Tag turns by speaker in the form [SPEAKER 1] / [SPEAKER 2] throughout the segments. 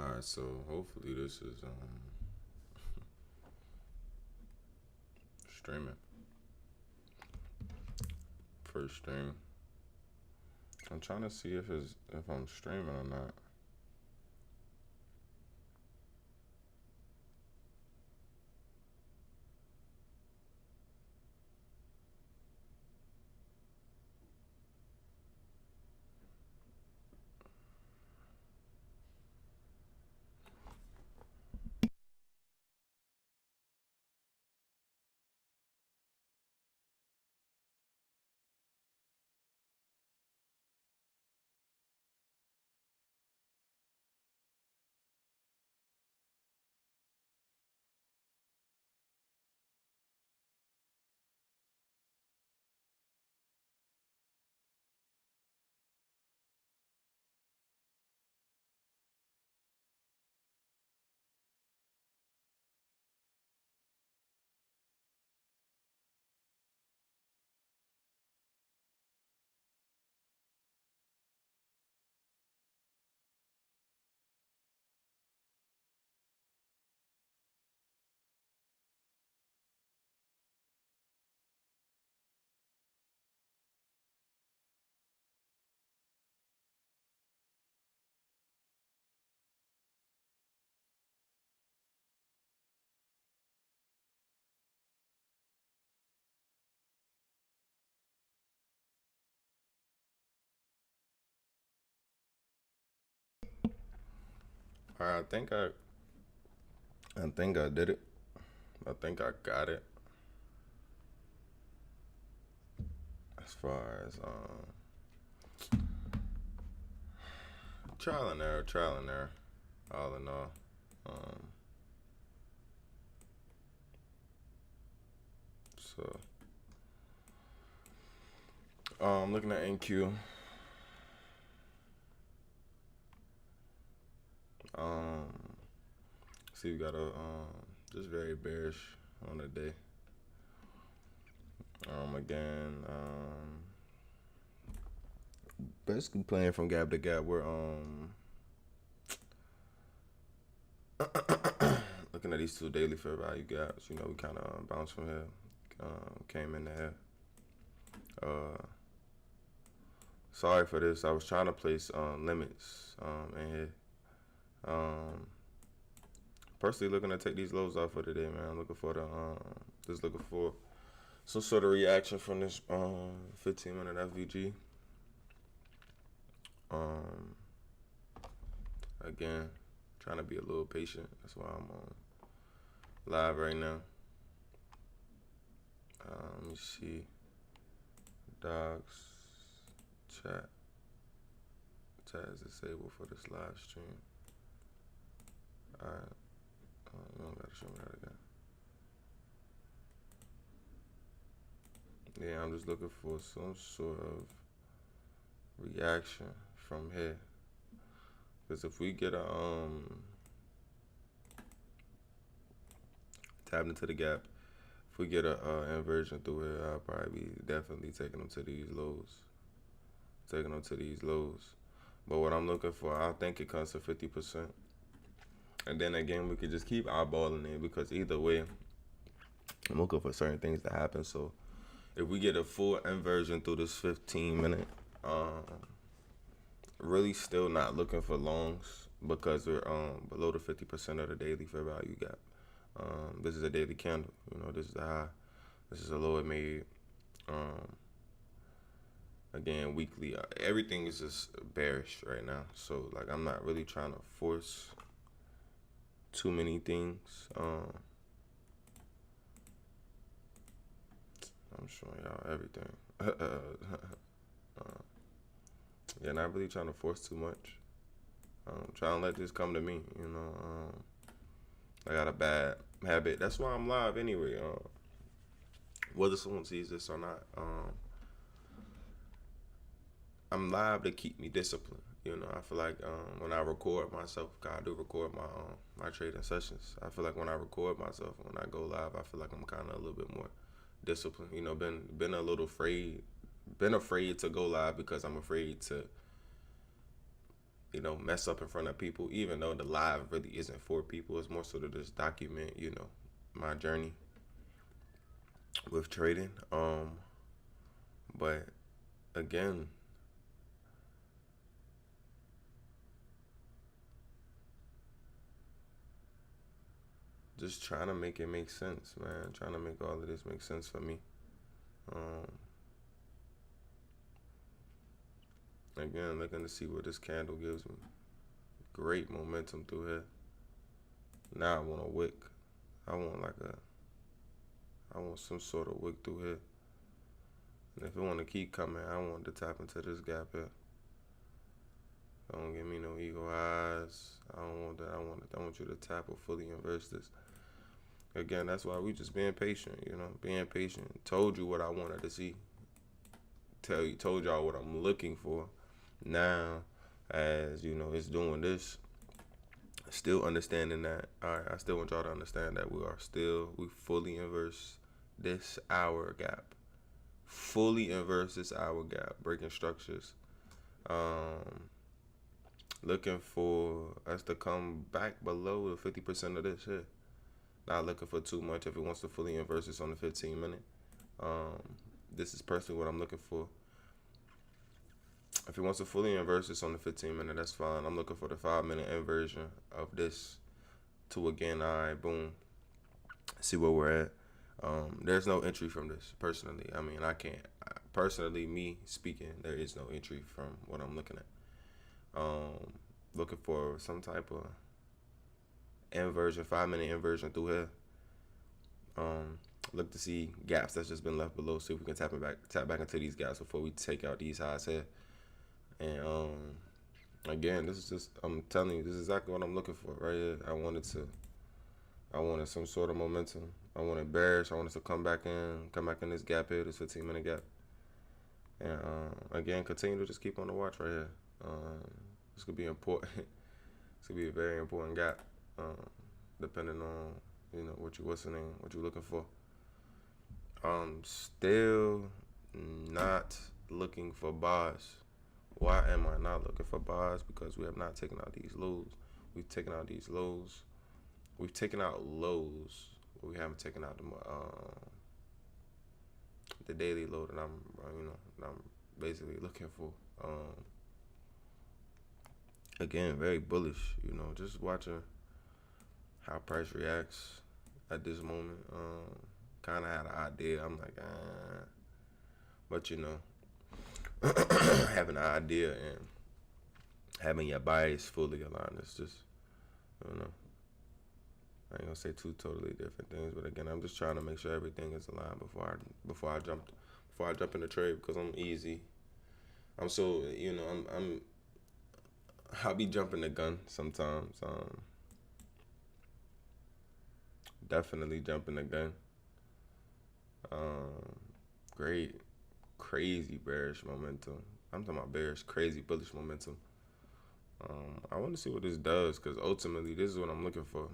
[SPEAKER 1] Alright, so hopefully this is streaming. First stream. I'm trying to see if I'm streaming or not. Alright, I think I did it. I think I got it. As far as trial and error, all in all. Um, so looking at NQ. Um, see, we got a just very bearish on the day. Again, basically playing from gap to gap. We're looking at these two daily fair value gaps. You know, we kind of bounced from here, came in there. Sorry for this. I was trying to place limits in here. Personally, looking to take these lows off for today, man. Looking for the just looking for some sort of reaction from this 15-minute FVG. Again, trying to be a little patient. That's why I'm on live right now. Let me see. Docs, chat. Chat is disabled for this live stream. Alright. You don't gotta show me that again. Yeah, I'm just looking for some sort of reaction from here. Because if we get a tapped into the gap, if we get a inversion through it, I'll probably be definitely taking them to these lows. But what I'm looking for, I think it comes to 50%. And then again, we could just keep eyeballing it because either way, I'm looking for certain things to happen. So if we get a full inversion through this 15-minute, really still not looking for longs because we're below the 50% of the daily fair value gap. This is a daily candle. You know, this is a high. This is a low it made. Again, weekly. Everything is just bearish right now. So like, I'm not really trying to force too many things. I'm showing y'all everything. Yeah, not really trying to force too much. Trying to let this come to me. You know, I got a bad habit. That's why I'm live anyway. Whether someone sees this or not, I'm live to keep me disciplined. You know, I feel like when I record myself, 'cause I do record my trading sessions. I feel like when I record myself, when I go live, I feel like I'm kind of a little bit more disciplined. You know, been a little afraid, been afraid to go live because I'm afraid to mess up in front of people, even though the live really isn't for people. It's more so to just document, my journey with trading. But again, just trying to make it make sense, man. Trying to make all of this make sense for me. Again, looking to see what this candle gives me. Great momentum through here. Now I want a wick. I want some sort of wick through here. And if it want to keep coming, I want to tap into this gap here. Don't give me no ego eyes. I don't want that. I want you to tap or fully inverse this. Again, that's why we just being patient, being patient. Told you what I wanted to see. Told y'all what I'm looking for. Now, as it's doing this, still understanding that. All right, I still want y'all to understand that we fully inverse this hour gap. Fully inverse this hour gap, breaking structures. Looking for us to come back below the 50% of this here. Not looking for too much. If it wants to fully inverse this on the 15-minute, this is personally what I'm looking for. If it wants to fully inverse this on the 15-minute, that's fine. I'm looking for the 5-minute inversion of this to, again, all right, boom, see where we're at. There's no entry from this, personally. I mean, I can't. Personally, me speaking, there is no entry from what I'm looking at. Looking for some type of inversion, 5-minute inversion through here. Look to see gaps that's just been left below. See if we can tap back into these gaps before we take out these highs here. And again, this is just, I'm telling you, this is exactly what I'm looking for right here. I wanted some sort of momentum. I wanted bearish. I wanted to come back in this gap here, this 15-minute gap. And again, continue to just keep on the watch right here. This could be important. This could be a very important gap, depending on what you're listening, what you're looking for. Still not looking for buys. Why am I not looking for buys? Because we have not taken out these lows. We've taken out these lows. We've taken out lows, but we haven't taken out the daily low that I'm basically looking for. Again, very bullish. Just watching how price reacts at this moment. Kind of had an idea. I'm like, but having an idea and having your bias fully aligned, it's just, I ain't gonna say two totally different things, but again, I'm just trying to make sure everything is aligned before I jump in the trade, because I'm easy. I'm so I'll be jumping the gun sometimes. Definitely jumping the gun. Great, crazy bearish momentum. I'm talking about bearish, crazy bullish momentum. I want to see what this does, because ultimately this is what I'm looking for.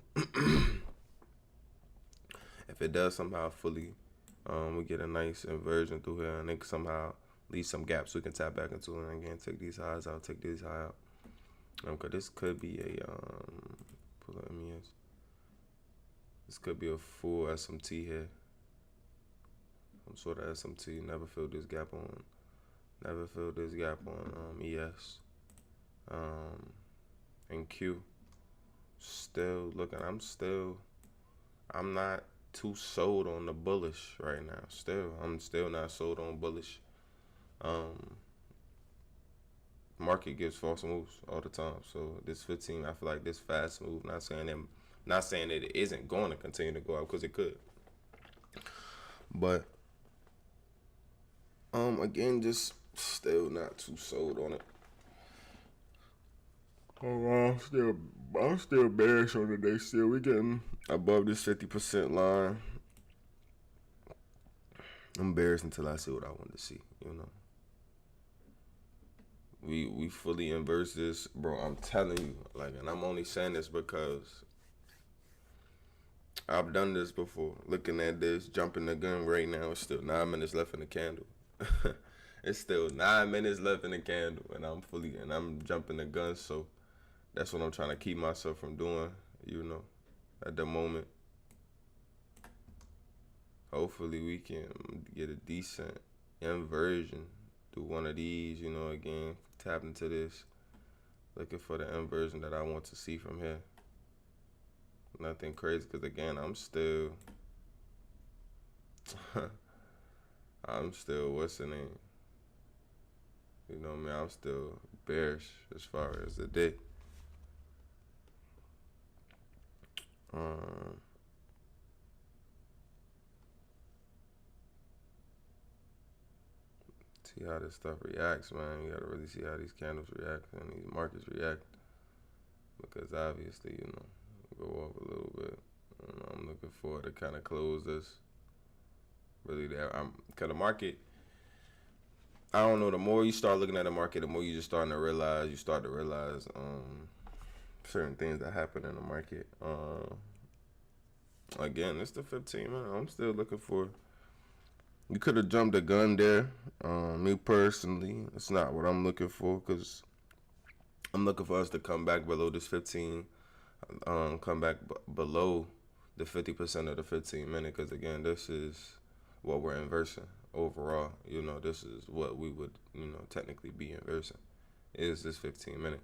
[SPEAKER 1] If it does somehow fully, we get a nice inversion through here, and it somehow leave some gaps we can tap back into, and again take these highs out, take these high out. Cause this could be a pull up MES. This could be a full SMT here. Some sort of SMT. Never filled this gap on ES. And Q. Still looking. I'm not too sold on the bullish right now. I'm still not sold on bullish. Market gives false moves all the time. So this 15, I feel like this fast move. Not saying that it isn't going to continue to go up, because it could. But again, just still not too sold on it. I'm still bearish on the day. Still, we getting above this 50% line. I'm bearish until I see what I want to see. We fully inverse this, bro. I'm telling you, and I'm only saying this because I've done this before. Looking at this, jumping the gun right now. It's still 9 minutes left in the candle, It's still 9 minutes left in the candle, and I'm jumping the gun. So that's what I'm trying to keep myself from doing. You know, at the moment. Hopefully we can get a decent inversion through one of these. You know, again, tap into this, looking for the inversion that I want to see from here. Nothing crazy, because again, I'm still, what's the name? You know what I mean? I'm still bearish as far as the day. Um, see how this stuff reacts, man. You gotta really see how these candles react and these markets react, because obviously, you know, go up a little bit. I'm looking forward to kind of close this. Really, there. I'm kind of market. I don't know. The more you start looking at the market, the more you just starting to realize. You start to realize certain things that happen in the market. Again, it's the 15 minute. I'm still looking for. You could have jumped the gun there. Me personally, it's not what I'm looking for, because I'm looking for us to come back below this 15. Come back below the 50% of the 15 minute, because again, this is what we're inversing overall. You know, this is what we would, you know, technically be inversing, is this 15 minute.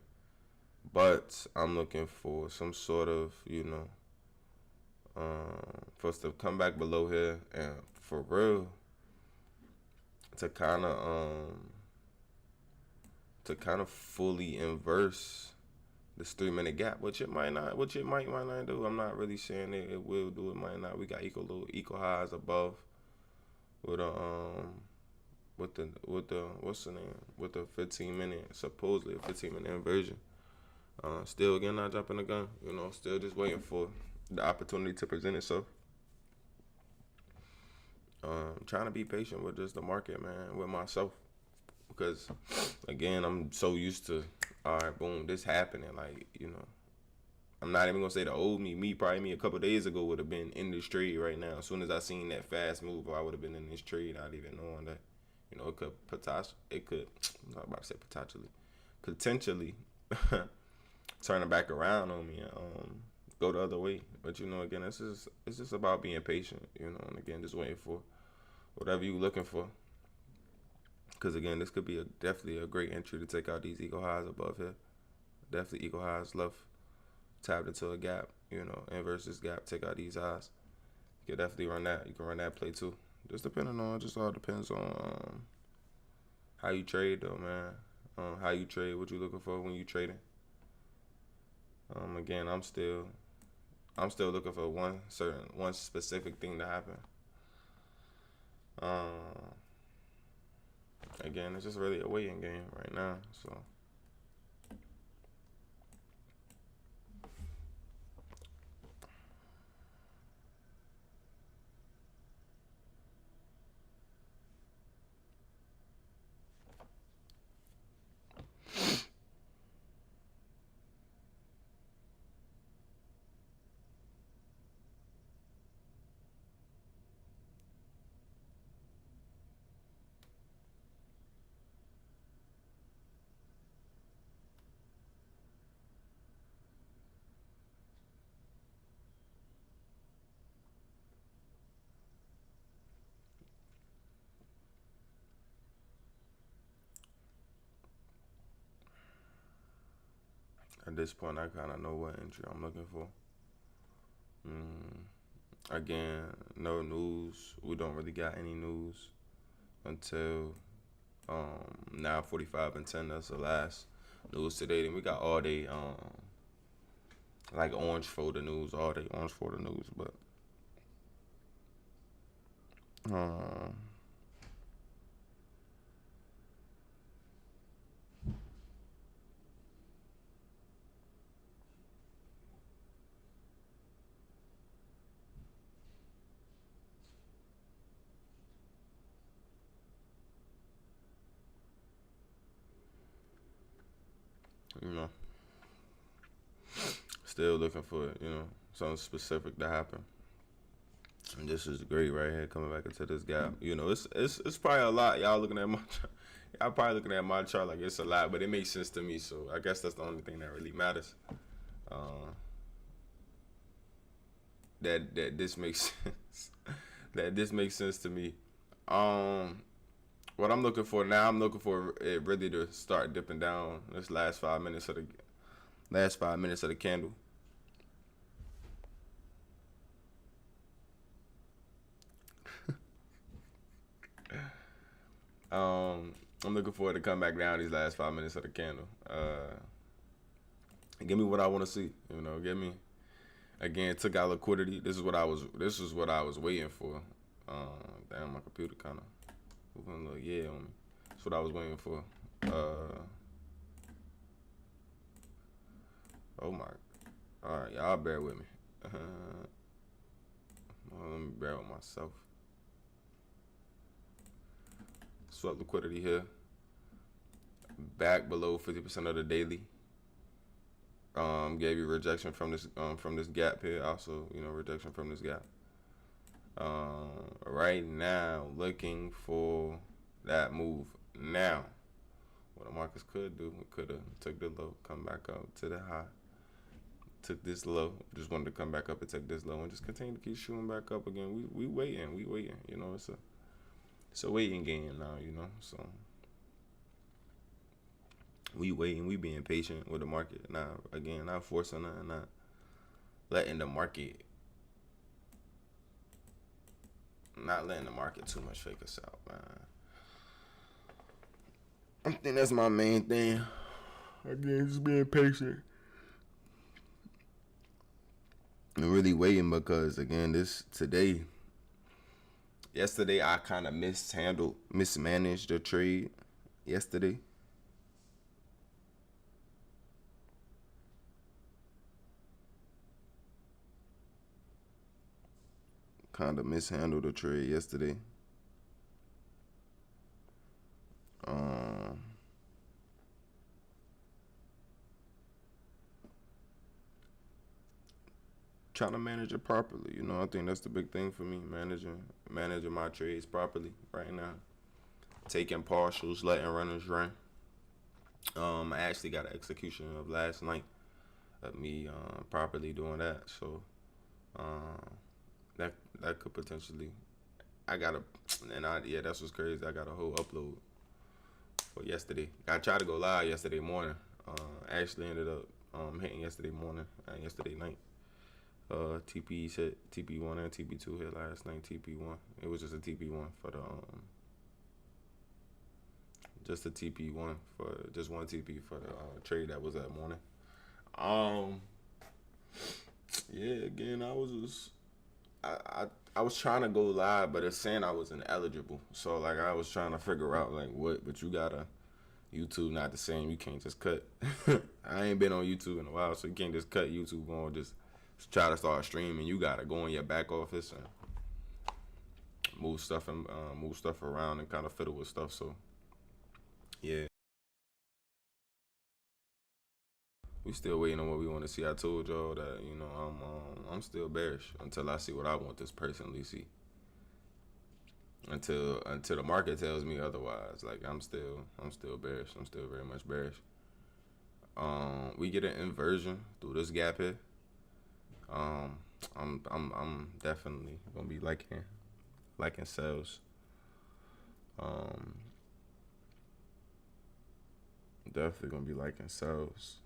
[SPEAKER 1] But I'm looking for some sort of, you know, for us to come back below here and for real to kind of fully inverse this 3 minute gap, which it might not do. I'm not really saying it will do. It might not. We got equal highs above with the what's the name, with the 15 minute, supposedly a 15 minute inversion. Still again, not jumping the gun. You know, still just waiting for the opportunity to present itself. Trying to be patient with just the market, man, with myself, because again, I'm so used to, all right, boom, this happening. Like, you know, I'm not even gonna say the old me. Me a couple days ago would have been in this trade right now. As soon as I seen that fast move, I would have been in this trade. Not even knowing that, you know, I'm not about to say potentially turn it back around on me and go the other way. But you know, again, it's just about being patient. You know, and again, just waiting for whatever you're looking for. Because again, this could be definitely a great entry to take out these equal highs above here. Definitely equal highs left, tapped into a gap, you know, inverse this gap, take out these highs. You can definitely run that. You can run that play too. Just all depends on how you trade though, man. How you trade, what you looking for when you trading. Again, I'm still looking for one specific thing to happen. Again, it's just really a waiting game right now. So at this point, I kind of know what entry I'm looking for. Again, no news. We don't really got any news until 9:45 and 10. That's the last news today. Then we got all day like orange folder news, but you know, still looking for, you know, something specific to happen. And this is great right here, coming back into this gap. You know, it's probably a lot. Y'all looking at my chart. Y'all probably looking at my chart like it's a lot, but it makes sense to me. So I guess that's the only thing that really matters. That this makes sense. That this makes sense to me. What I'm looking for now, I'm looking for it really to start dipping down. This last 5 minutes of the candle. I'm looking for it to come back down these last 5 minutes of the candle. Give me what I want to see. You know, give me again. Took out liquidity. This is what I was waiting for. Damn, my computer kind of moving a little on me. That's what I was waiting for. Oh my. All right, y'all bear with me. Let me bear with myself. Swap liquidity here. Back below 50% of the daily. Gave you rejection from this gap here. Also, you know, rejection from this gap. Right now, looking for that move. Now, what the markets could do, we could have took the low, come back up to the high. Took this low, just wanted to come back up and take this low and just continue to keep shooting back up again. We waiting. You know, it's a waiting game now. You know, so we waiting. We being patient with the market. Now again, not forcing nothing, not letting the market, too much fake us out, man. I think that's my main thing. Again, just being patient. And really waiting because again, yesterday I kind of mismanaged the trade yesterday. Kind of mishandled the trade yesterday. Trying to manage it properly. You know, I think that's the big thing for me, managing my trades properly right now. Taking partials, letting runners run. I actually got an execution of last night of me properly doing that. So that could potentially, that's what's crazy. I got a whole upload for yesterday. I tried to go live yesterday morning. Actually ended up hitting yesterday morning and yesterday night. TP hit TP1 and TP2 hit last night. TP1. It was just a TP1 for the just a TP1 for just one TP for the trade that was that morning. Yeah, again, I was trying to go live, but it's saying I was ineligible. So like I was trying to figure out like what, but you gotta YouTube not the same. You can't just cut. I ain't been on YouTube in a while, so you can't just cut YouTube on just try to start streaming. You gotta go in your back office and move stuff around and kind of fiddle with stuff. So yeah, we still waiting on what we want to see. I told y'all that I'm still bearish until I see what I want this personally see. Until the market tells me otherwise, like I'm still bearish. I'm still very much bearish. We get an inversion through this gap here. I'm definitely gonna be liking sales. Definitely gonna be liking sales.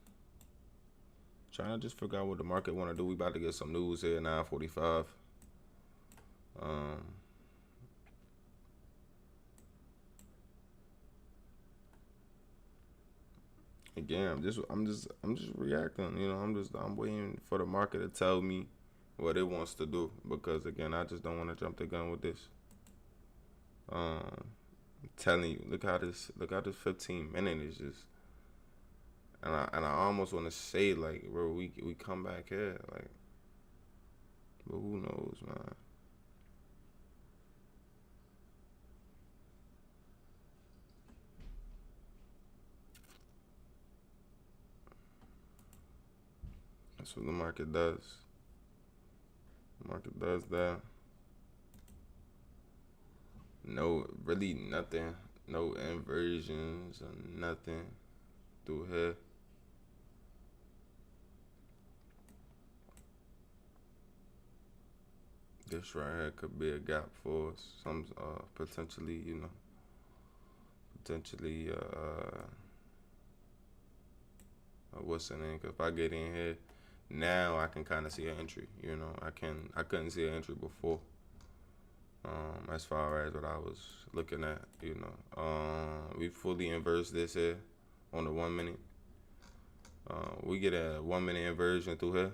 [SPEAKER 1] Trying to just figure out what the market want to do. We about to get some news here, 9:45. Again, I'm just reacting. You know, I'm waiting for the market to tell me what it wants to do because again, I just don't want to jump the gun with this. I'm telling you, look how this 15 minute is just. And I almost want to say like, bro, we come back here, like, but who knows, man. That's what the market does. The market does that. No, really nothing. No inversions or nothing through here. This right here could be a gap for some potentially, potentially what's the name? 'Cause if I get in here now, I can kind of see an entry. I couldn't see an entry before. As far as what I was looking at, we fully inverse this here on the 1 minute. We get a 1 minute inversion through here.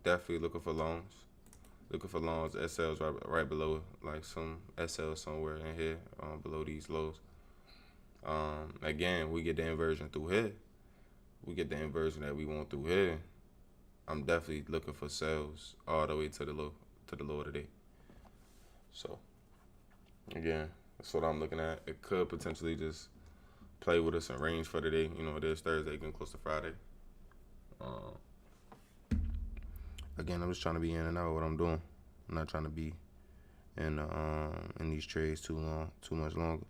[SPEAKER 1] Definitely looking for longs. Looking for longs, SLs right below, like some SL somewhere in here, below these lows. Again, we get the inversion through here. We get the inversion that we want through here. I'm definitely looking for sales all the way to the low of the day. So again, that's what I'm looking at. It could potentially just play with us in range for the day. It is Thursday, getting close to Friday. Again, I'm just trying to be in and out of what I'm doing. I'm not trying to be in these trades too much longer.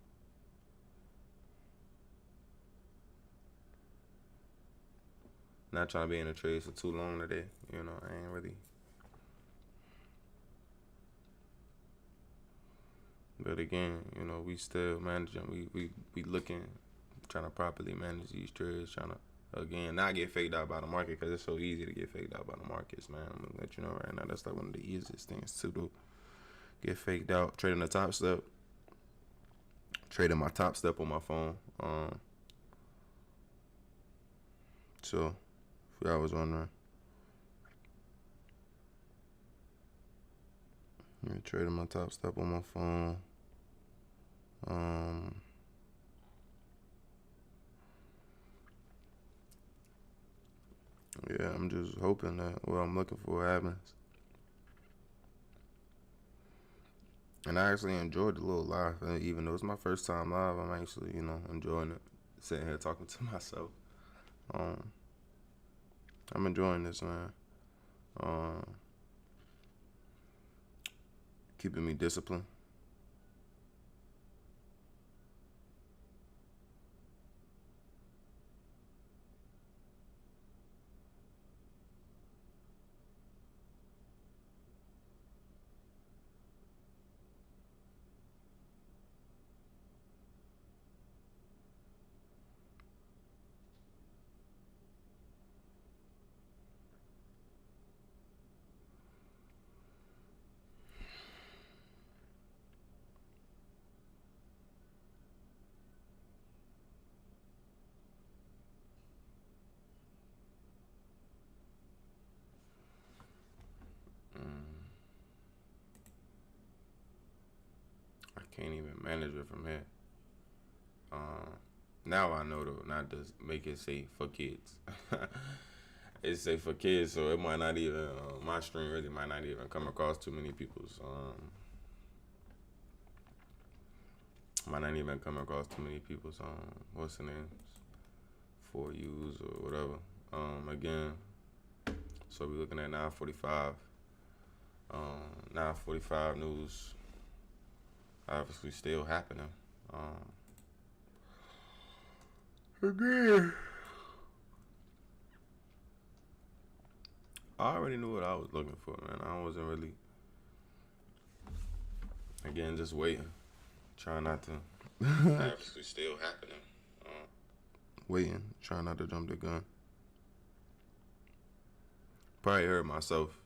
[SPEAKER 1] Not trying to be in the trades for too long today. I ain't really. But again, we still managing. We looking, trying to properly manage these trades, trying to, again, not get faked out by the market, because it's so easy to get faked out by the markets, man. I'm gonna let you know right now, that's like one of the easiest things to do. Get faked out. Trading the top step. Trading my top step on my phone. So, if y'all was wondering, trading my top step on my phone. Yeah, I'm just hoping that what I'm looking for happens. And I actually enjoyed the little live, even though it's my first time live. I'm actually, enjoying it. Sitting here talking to myself. I'm enjoying this, man. Keeping me disciplined. I can't even manage it from here. Now I know though, not to make it say for kids. It say for kids, so it might not even my stream really might not even come across too many people's might not even come across too many people's what's the names, for use or whatever. Again, so we're looking at 9:45. 9:45 news obviously still happening. Again, I already knew what I was looking for, man. I wasn't really, again, just waiting, trying not to. Obviously still happening. Waiting, trying not to jump the gun. Probably heard myself.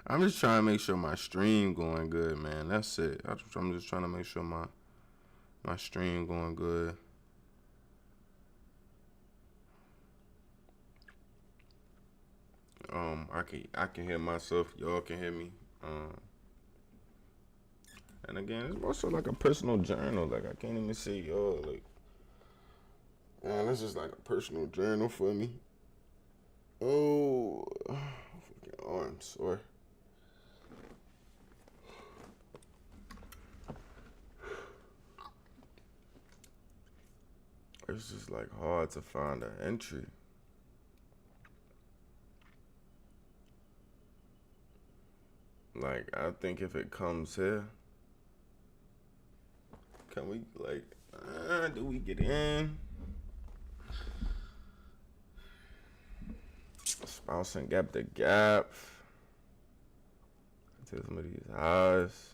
[SPEAKER 1] I'm just trying to make sure my stream going good, man. That's it. I'm just trying to make sure my stream going good. I can hear myself. Y'all can hear me. And again, it's more so like a personal journal. Like, I can't even say y'all. Like, man, this is like a personal journal for me. Oh, fucking arm sore. It's just like hard to find an entry. Like, I think if it comes here, Can we do we get in? Spouse and gap the gap. Take some of these highs.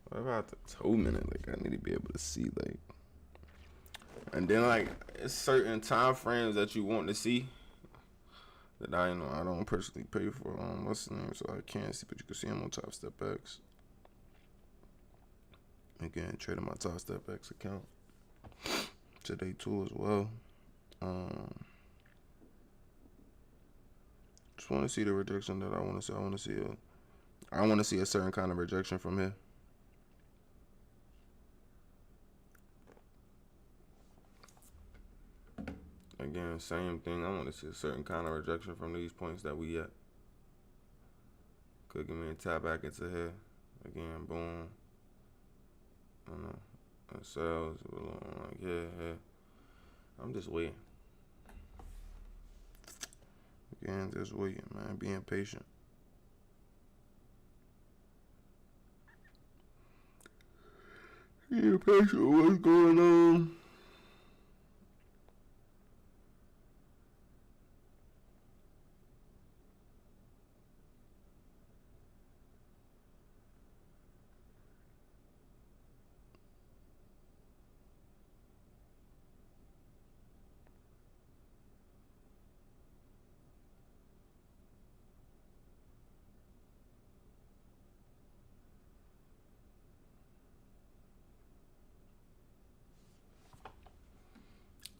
[SPEAKER 1] What about the 2 minute? Like, I need to be able to see, like, and then like it's certain time frames that you want to see that I don't personally pay for. What's the name? So I can't see, but you can see them on Top Step X. Again, trading my Top Step X account today too as well. Just want to see the rejection that I want to see. I want to see a certain kind of rejection from here. Again, same thing. I want to see a certain kind of rejection from these points that we at. Could give me a tap back into here. Again, boom. I don't know. Sales. Like, yeah. I'm just waiting. Again, just waiting, man. Being patient. Being patient. What's going on?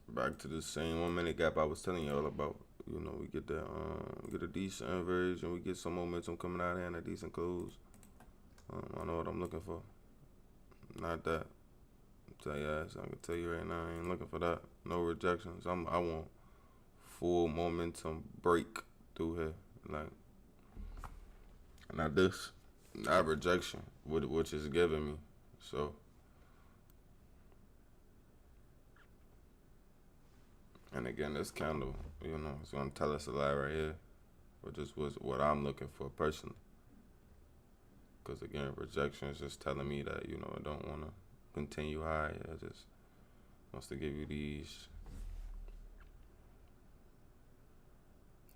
[SPEAKER 1] Back to the same 1 minute gap I was telling y'all about. We get that we get a decent average and we get some momentum coming out here and a decent close. I know what I'm looking for. Not that. I can tell you right now, I ain't looking for that. No rejections. I want full momentum break through here. Like, not this. Not rejection, which is giving me. So and again, this candle, it's gonna tell us a lot right here, which is what I'm looking for personally. Because again, rejection is just telling me that I don't want to continue high. It just wants to give you these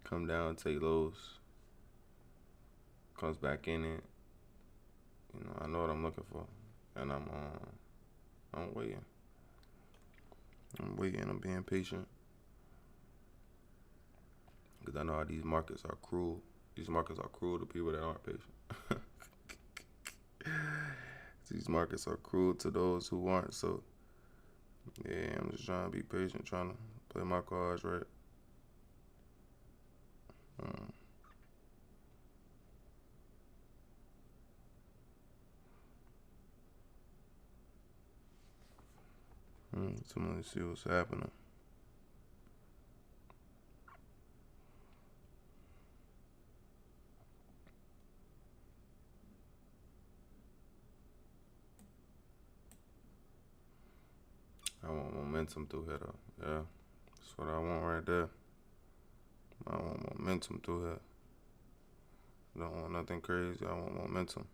[SPEAKER 1] come down, take lows, comes back in it. I know what I'm looking for, and I'm waiting. I'm being patient. Because I know how these markets are cruel. These markets are cruel to people that aren't patient. These markets are cruel to those who aren't. So, yeah, I'm just trying to be patient, trying to play my cards right. Somebody see what's happening. I want momentum through here, though. Yeah, that's what I want right there. I want momentum through here. I don't want nothing crazy. I want momentum.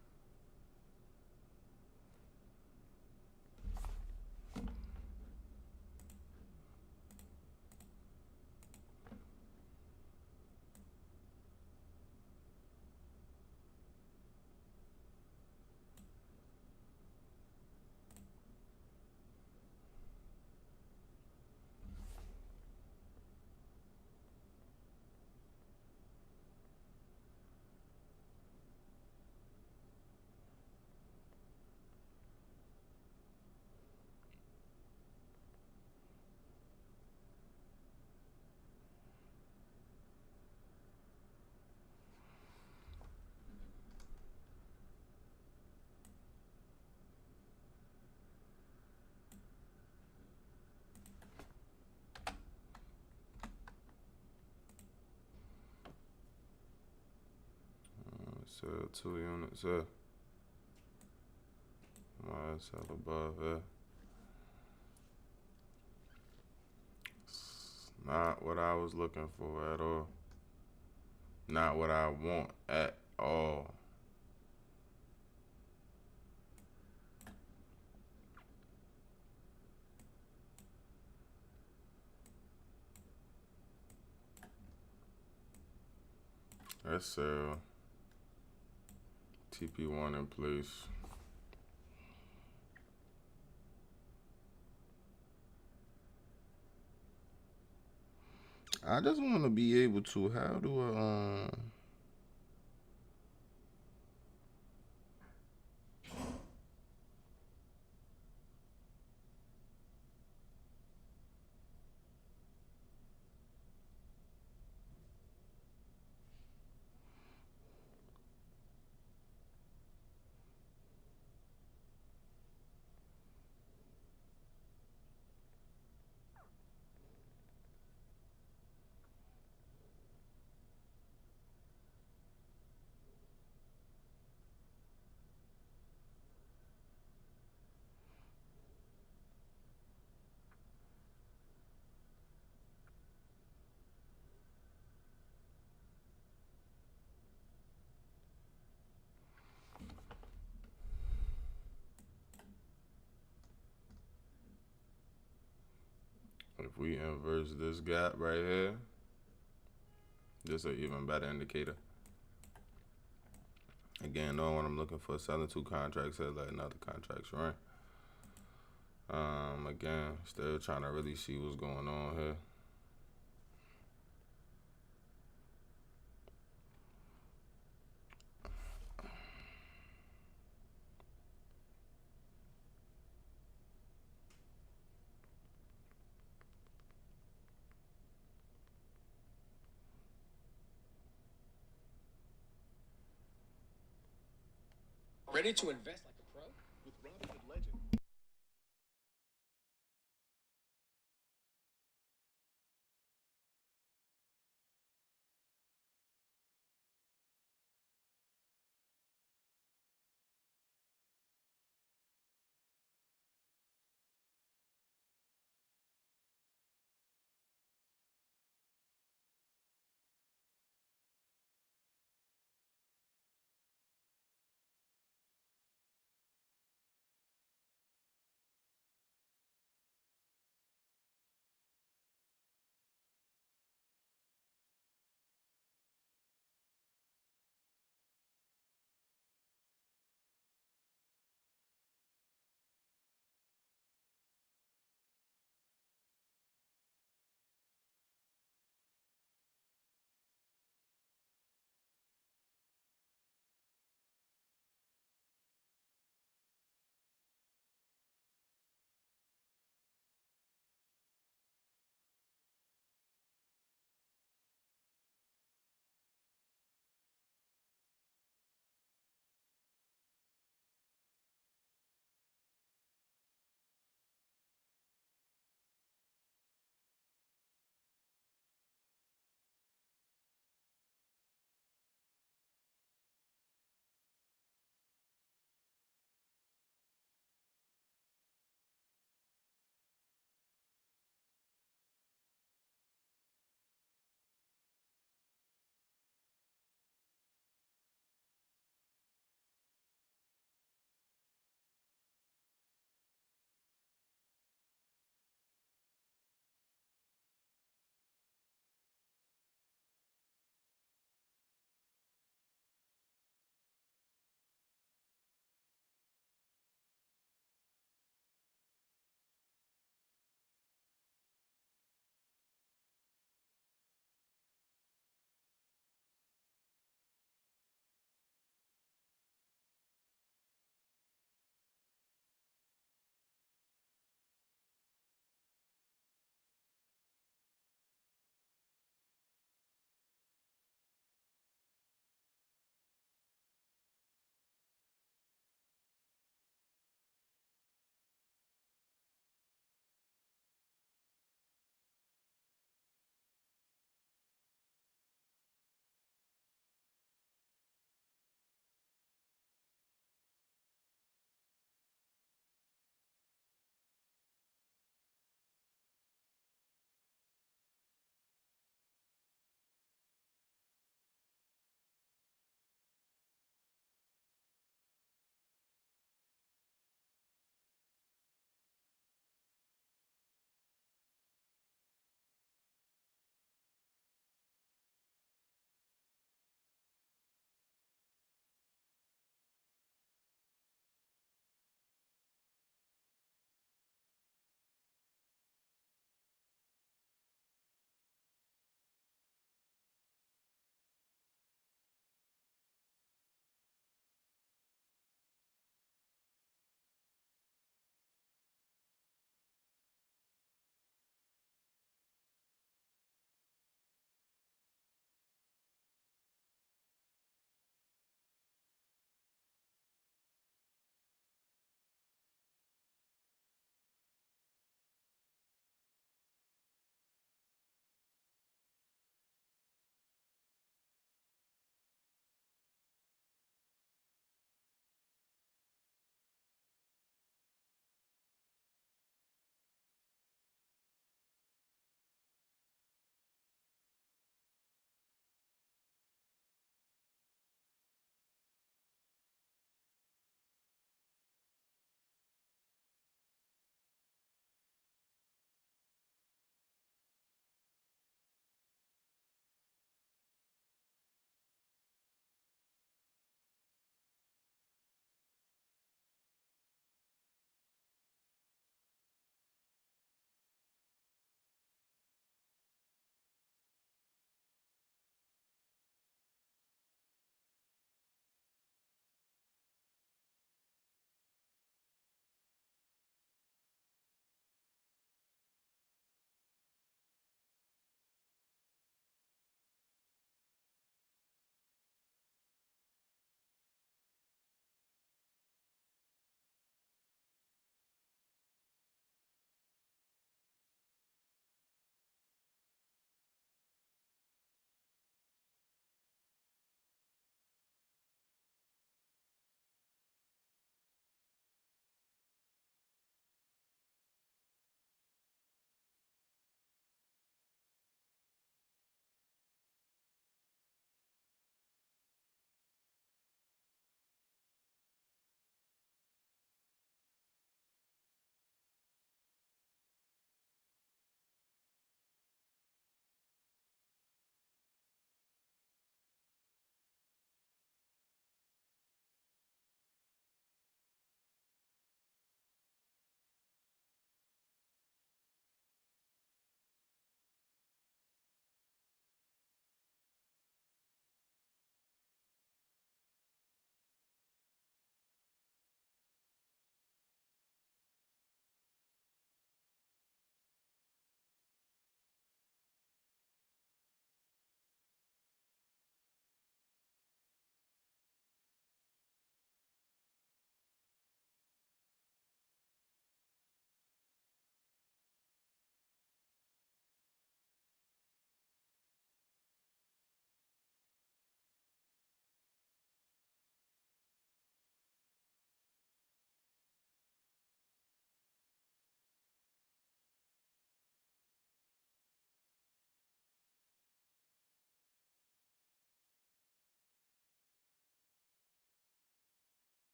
[SPEAKER 1] So 2 units there. My ass out above here. It's not what I was looking for at all. Not what I want at all. Let's sell TP1 in place. I just want to be able to. How do I? If we inverse this gap right here, this is an even better indicator. Again, knowing what I'm looking for, selling 2 contracts here, letting other contracts run. Again, still trying to really see what's going on here.
[SPEAKER 2] Ready to invest like a pro? With Robinhood Legend.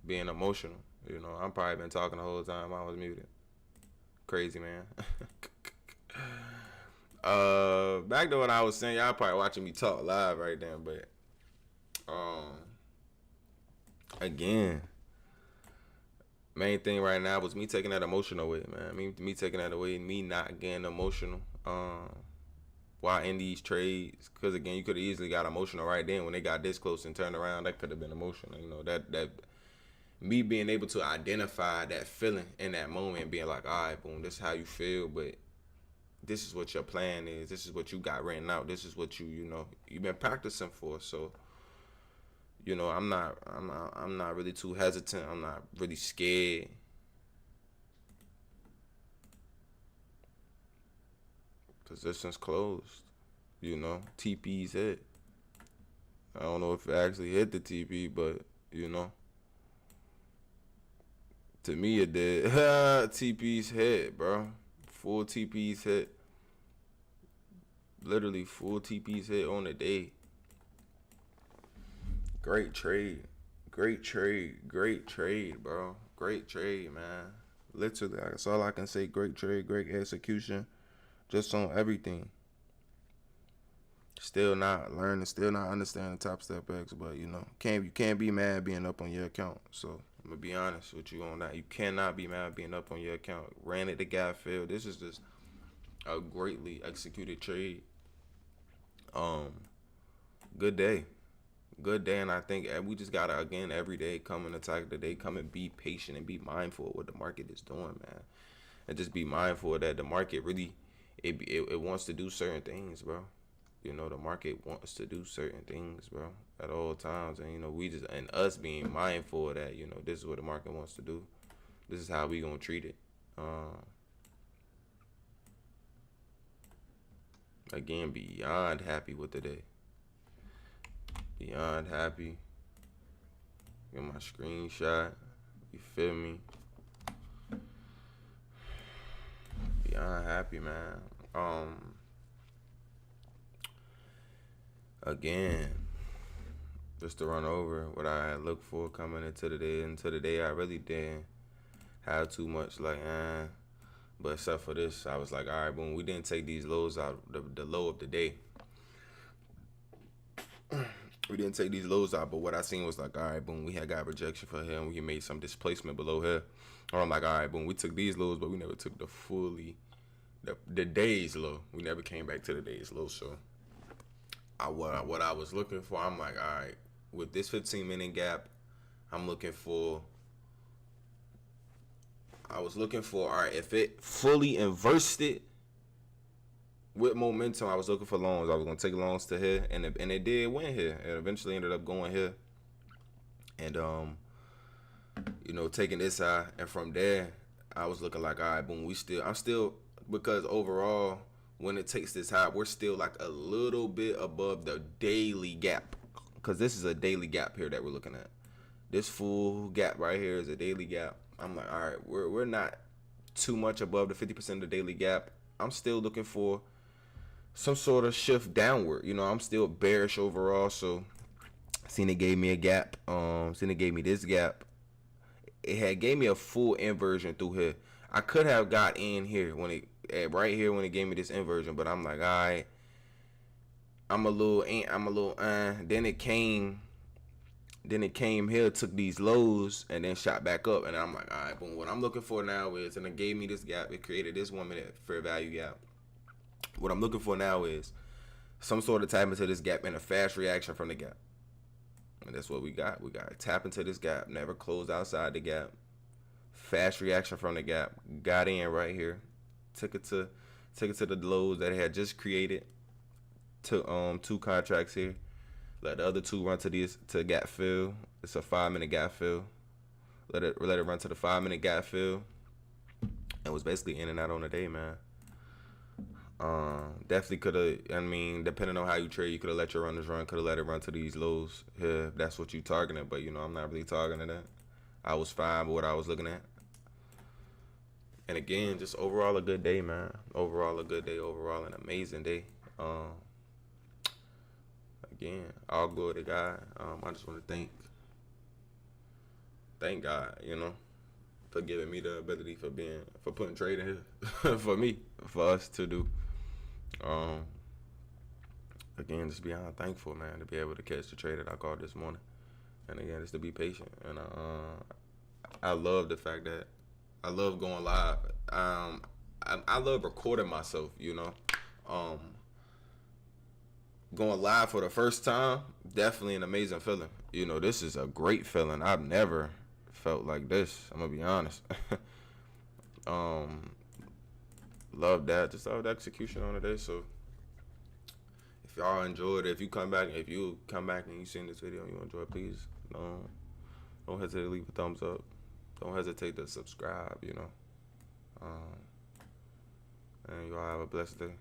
[SPEAKER 1] being emotional. You know, I'm probably been talking the whole time I was muted. Crazy, man. Back to what I was saying, y'all probably watching me talk live right now, but again, main thing right now was me taking that emotion away, man. Me taking that away, me not getting emotional. While in these trades, because again, you could have easily got emotional right then when they got this close and turned around. That could have been emotional, you know. That me being able to identify that feeling in that moment, being like, all right, boom, this is how you feel, but this is what your plan is. This is what you got written out. This is what you've been practicing for. So, I'm not really too hesitant. I'm not really scared. Positions closed. TP's hit. I don't know if it actually hit the TP, but to me it did. TP's hit, bro. Full TP's hit. Literally full TP's hit on the day. Great trade. Great trade, bro. Great trade, man. Literally, that's all I can say. Great trade, great execution. Just on everything. Still not learning, still not understanding Top Step X, but you can't be mad being up on your account. So I'm gonna be honest with you on that. You cannot be mad being up on your account. Ran it to gap fill. This is just a greatly executed trade. Good day. Good day, and I think we just gotta again every day come and attack the day, come and be patient and be mindful of what the market is doing, man, and just be mindful that the market really it wants to do certain things, bro. The market wants to do certain things, bro, at all times, and we just and us being mindful of that, this is what the market wants to do. This is how we gonna treat it. Again, beyond happy with the day. Beyond happy. Get my screenshot. You feel me? Beyond happy, man. Again, just to run over what I had looked for coming into the day. Into the day, I really didn't have too much but except for this, I was like, all right, boom, we didn't take these lows out, the low of the day. We didn't take these lows out, but what I seen was like, all right, boom, we had got rejection for here, and we made some displacement below here. Or I'm like, all right, boom, we took these lows, but we never took the day's low. We never came back to the day's low. So, what I was looking for, I'm like, all right, with this 15-minute gap, I was looking for, all right, if it fully inversed it with momentum, I was looking for loans. I was going to take loans to here, and it did win here. It eventually ended up going here. And, taking this high. And from there, I was looking like, all right, boom, I'm still, because overall, when it takes this high, we're still like a little bit above the daily gap. Because this is a daily gap here that we're looking at. This full gap right here is a daily gap. I'm like, all right, we're not too much above the 50% of the daily gap. I'm still looking for some sort of shift downward. I'm still bearish overall. So, seen it gave me a gap. Seen it gave me this gap. It gave me a full inversion through here. I could have got in here when it gave me this inversion, but I'm like, all right, I'm a little. Then it came here, took these lows, and then shot back up. And I'm like, all right, boom. What I'm looking for now is, and it gave me this gap. It created this 1 minute fair value gap. What I'm looking for now is some sort of tap into this gap and a fast reaction from the gap. And that's what we got. We got to tap into this gap, never close outside the gap. Fast reaction from the gap. Got in right here. Took it to the lows that it had just created. To 2 contracts here. Let the other 2 run to gap fill. It's a 5-minute gap fill. Let it run to the 5-minute gap fill. And was basically in and out on the day, man. Definitely could have, depending on how you trade, you could have let your runners run, could have let it run to these lows here. That's what you targeting, but I'm not really targeting that. I was fine with what I was looking at. And again, just overall a good day, man. Overall a good day, overall an amazing day. Again, all glory to God. I just want to thank God, for giving me the ability for putting trade in here for me, for us to do. Um, Again, just beyond thankful, man, to be able to catch the trade that I called this morning, and again, just to be patient. And I love the fact that I love going live. I love recording myself. Um, Going live for the first time, definitely an amazing feeling. This is a great feeling. I've never felt like this. I'm gonna be honest. um, Love that. Just love the execution on today. So if y'all enjoyed it, if you come back and you seen this video and you enjoy it, please don't hesitate to leave a thumbs up. Don't hesitate to subscribe. And y'all have a blessed day.